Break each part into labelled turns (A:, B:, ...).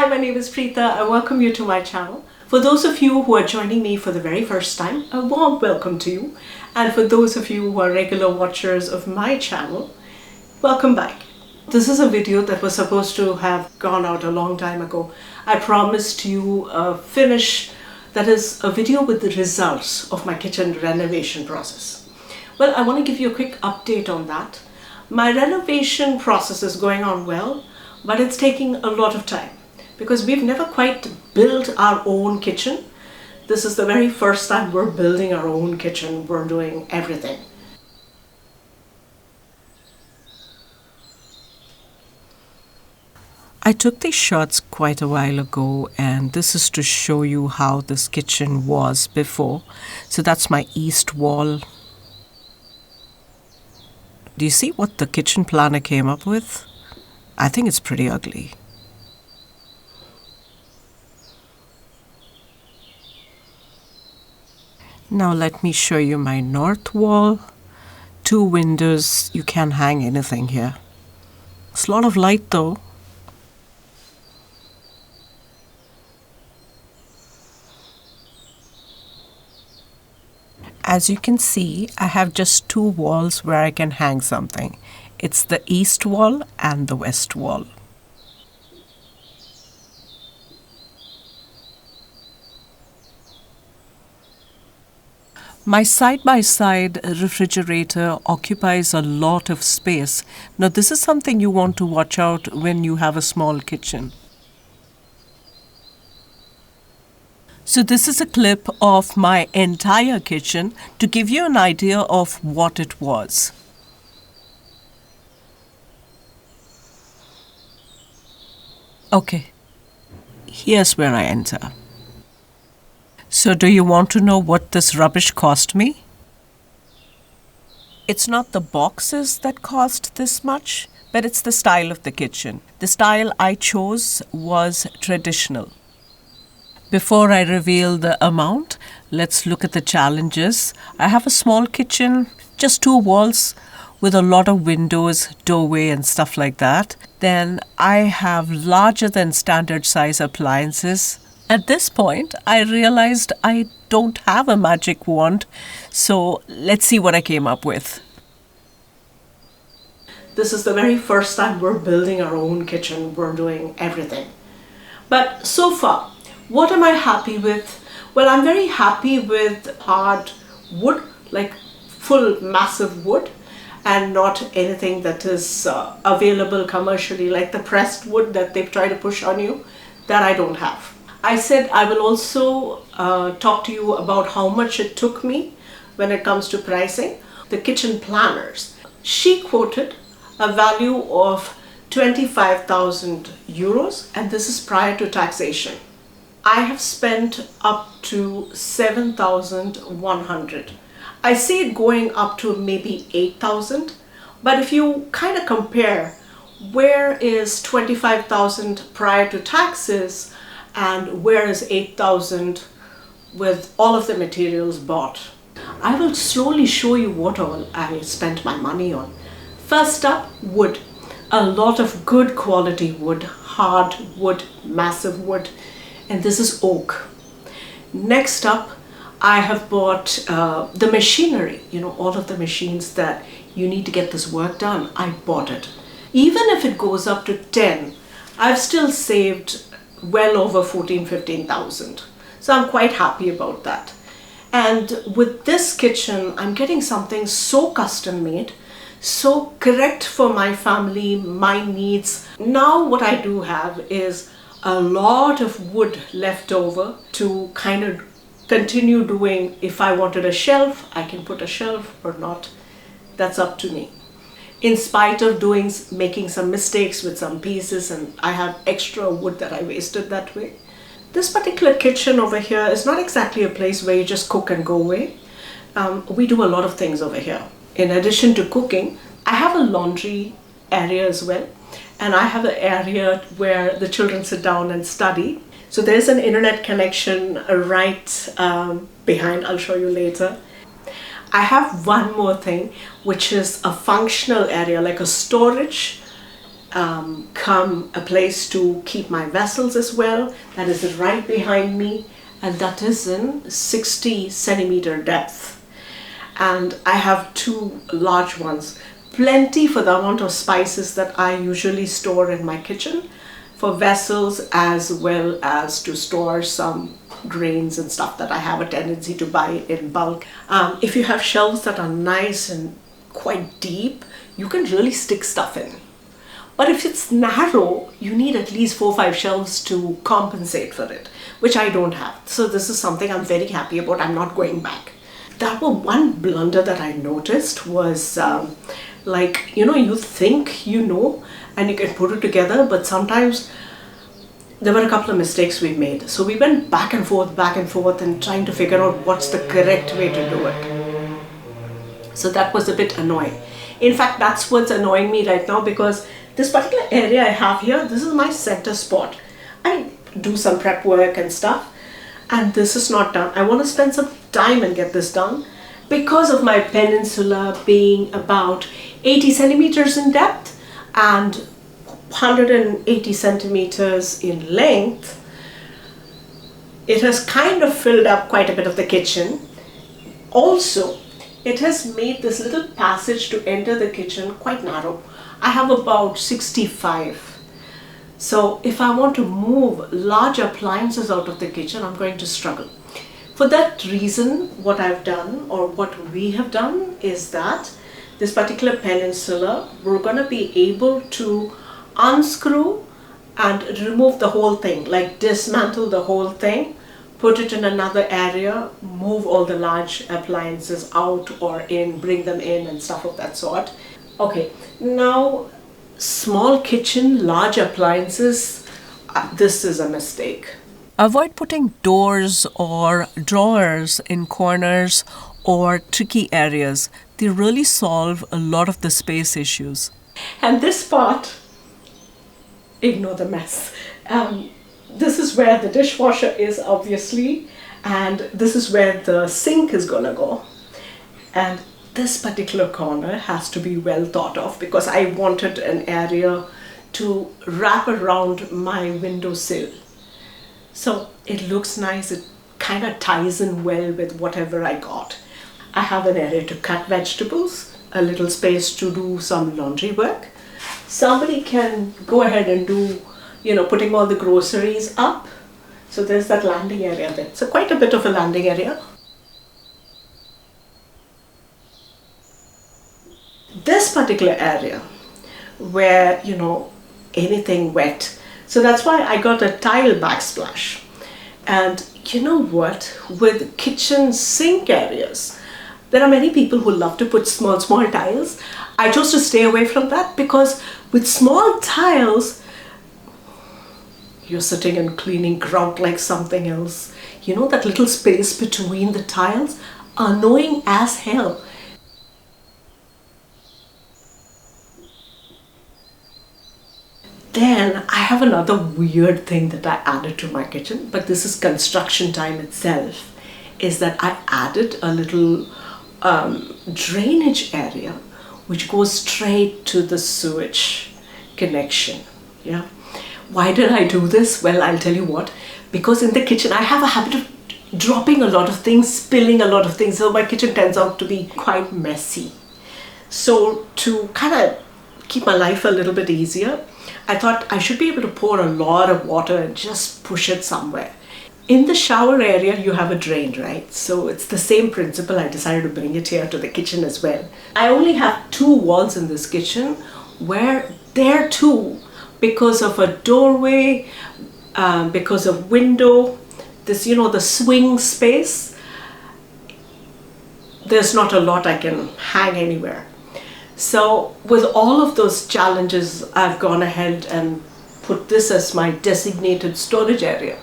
A: Hi, my name is Preeta. I welcome you to my channel. For those of you who are joining me for the very first time, a warm welcome to you. And for those of you who are regular watchers of my channel, welcome back. This is a video that was supposed to have gone out a long time ago. I promised you a finish, that is a video with the results of my kitchen renovation process. Well, I want to give you a quick update on that. My renovation process is going on well, but it's taking a lot of time because we've never quite built our own kitchen. This is the very first time we're building our own kitchen. We're doing everything. I took these shots quite a while ago, and this is to show you how this kitchen was before. So that's my east wall. Do you see what the kitchen planner came up with? I think it's pretty ugly. Now let me show you my north wall. 2 windows, you can't hang anything here. It's a lot of light though. As you can see, I have just 2 walls where I can hang something. It's the east wall and the west wall. My side-by-side refrigerator occupies a lot of space. Now this is something you want to watch out when you have a small kitchen. So this is a clip of my entire kitchen to give you an idea of what it was. Okay, here's where I enter. So do you want to know what this rubbish cost me? It's not the boxes that cost this much, but it's the style of the kitchen. The style I chose was traditional. Before I reveal the amount, let's look at the challenges. I have a small kitchen, just 2 walls with a lot of windows, doorway and stuff like that. Then I have larger than standard size appliances. At this point, I realized I don't have a magic wand, so let's see what I came up with. This is the very first time we're building our own kitchen. We're doing everything. But so far, what am I happy with? Well, I'm very happy with hard wood, like full massive wood, and not anything that is available commercially, like the pressed wood that they try to push on you, that I don't have. I said I will also talk to you about how much it took me when it comes to pricing. The kitchen planners, she quoted a value of 25,000 euros, and this is prior to taxation. I have spent up to 7,100. I see it going up to maybe 8,000, but if you kind of compare where is 25,000 prior to taxes and where is 8,000 with all of the materials bought, I will slowly show you what all I spent my money on. First up, wood. A lot of good quality wood, hard wood, massive wood, and this is oak. Next up, I have bought the machinery, all of the machines that you need to get this work done. I bought it. Even if it goes up to 10, I've still saved well over 15,000. So I'm quite happy about that. And with this kitchen, I'm getting something so custom made, so correct for my family, my needs. Now what I do have is a lot of wood left over to kind of continue doing. If I wanted a shelf, I can put a shelf or not. That's up to me. In spite of making some mistakes with some pieces, and I have extra wood that I wasted that way. This particular kitchen over here is not exactly a place where you just cook and go away. We do a lot of things over here. In addition to cooking, I have a laundry area as well. And I have an area where the children sit down and study. So there's an internet connection right behind. I'll show you later. I have one more thing, which is a functional area, like a storage come a place to keep my vessels as well. That is right behind me, and that is in 60 centimeter depth. And I have two large ones, plenty for the amount of spices that I usually store in my kitchen, for vessels as well as to store some grains and stuff that I have a tendency to buy in bulk. If you have shelves that are nice and quite deep, you can really stick stuff in. But if it's narrow, you need at least 4 or 5 shelves to compensate for it, which I don't have. So this is something I'm very happy about. I'm not going back. That was one blunder that I noticed was like, you think and you can put it together, but sometimes there were a couple of mistakes we made. So we went back and forth and trying to figure out what's the correct way to do it. So that was a bit annoying. In fact, that's what's annoying me right now, because this particular area I have here, this is my center spot. I do some prep work and stuff, and this is not done. I want to spend some time and get this done. Because of my peninsula being about 80 centimeters in depth and 180 centimeters in length, it has kind of filled up quite a bit of the kitchen. Also, it has made this little passage to enter the kitchen quite narrow. I have about 65. So if I want to move large appliances out of the kitchen, I'm going to struggle. For that reason, what I've done, or what we have done, is that this particular peninsula, we're going to be able to unscrew and remove the whole thing, like dismantle the whole thing, put it in another area, move all the large appliances out or in, bring them in and stuff of that sort. Okay, now small kitchen, large appliances, this is a mistake.
B: Avoid putting doors or drawers in corners or tricky areas. They really solve a lot of the space issues.
A: And this part, ignore the mess. This is where the dishwasher is, obviously, and this is where the sink is gonna go. And this particular corner has to be well thought of, because I wanted an area to wrap around my windowsill. So it looks nice, it kind of ties in well with whatever I got. I have an area to cut vegetables, a little space to do some laundry work. Somebody can go ahead and do, putting all the groceries up. So there's that landing area there. So quite a bit of a landing area. This particular area where, anything wet. So that's why I got a tile backsplash. And you know what? With kitchen sink areas, there are many people who love to put small tiles. I chose to stay away from that, because with small tiles, you're sitting and cleaning grout like something else. That little space between the tiles, annoying as hell. Then I have another weird thing that I added to my kitchen, but this is construction time itself, is that I added a little drainage area which goes straight to the sewage connection. Yeah. Why did I do this? Well, I'll tell you what. Because in the kitchen I have a habit of dropping a lot of things, spilling a lot of things, so my kitchen turns out to be quite messy. So to kind of keep my life a little bit easier, I thought I should be able to pour a lot of water and just push it somewhere. In the shower area, you have a drain, right? So it's the same principle. I decided to bring it here to the kitchen as well. I only have 2 walls in this kitchen where there too, because of a doorway, because of window, this, the swing space, there's not a lot I can hang anywhere. So with all of those challenges, I've gone ahead and put this as my designated storage area.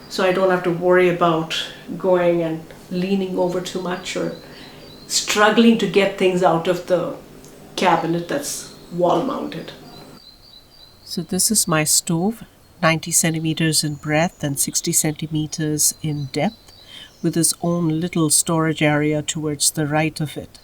A: So I don't have to worry about going and leaning over too much or struggling to get things out of the cabinet that's wall mounted.
B: So this is my stove, 90 centimeters in breadth and 60 centimeters in depth, with its own little storage area towards the right of it.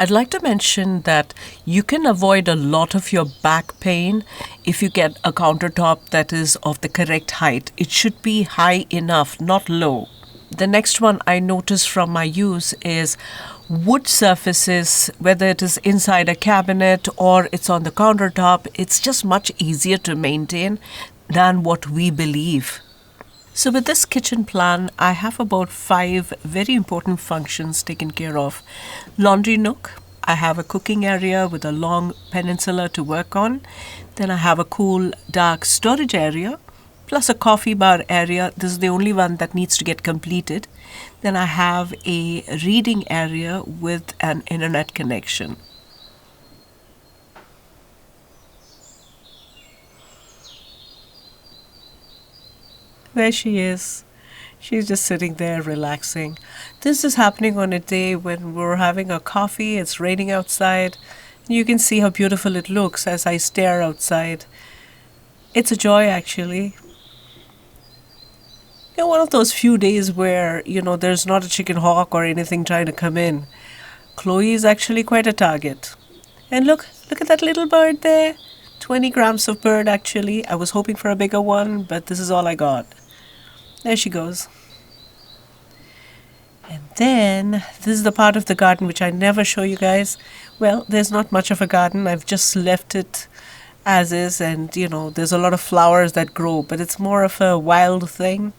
B: I'd like to mention that you can avoid a lot of your back pain if you get a countertop that is of the correct height. It should be high enough, not low. The next one I noticed from my use is wood surfaces, whether it is inside a cabinet or it's on the countertop, it's just much easier to maintain than what we believe. So with this kitchen plan, I have about 5 very important functions taken care of. Laundry nook. I have a cooking area with a long peninsula to work on. Then I have a cool, dark storage area, plus a coffee bar area. This is the only one that needs to get completed. Then I have a reading area with an internet connection. There she is. She's just sitting there relaxing. This is happening on a day when we're having a coffee, it's raining outside. You can see how beautiful it looks as I stare outside. It's a joy, actually. One of those few days where, there's not a chicken hawk or anything trying to come in. Chloe is actually quite a target. And look at that little bird there. 20 grams of bird, actually. I was hoping for a bigger one, but this is all I got. There she goes. And then, this is the part of the garden which I never show you guys. Well, there's not much of a garden. I've just left it as is, and, there's a lot of flowers that grow, but it's more of a wild thing.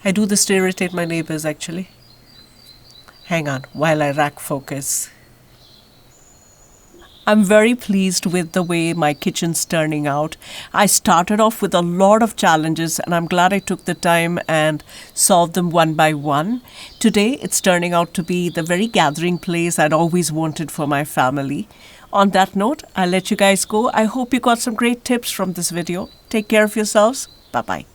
B: I do this to irritate my neighbors, actually. Hang on, while I rack focus. I'm very pleased with the way my kitchen's turning out. I started off with a lot of challenges, and I'm glad I took the time and solved them one by one. Today, it's turning out to be the very gathering place I'd always wanted for my family. On that note, I'll let you guys go. I hope you got some great tips from this video. Take care of yourselves. Bye-bye.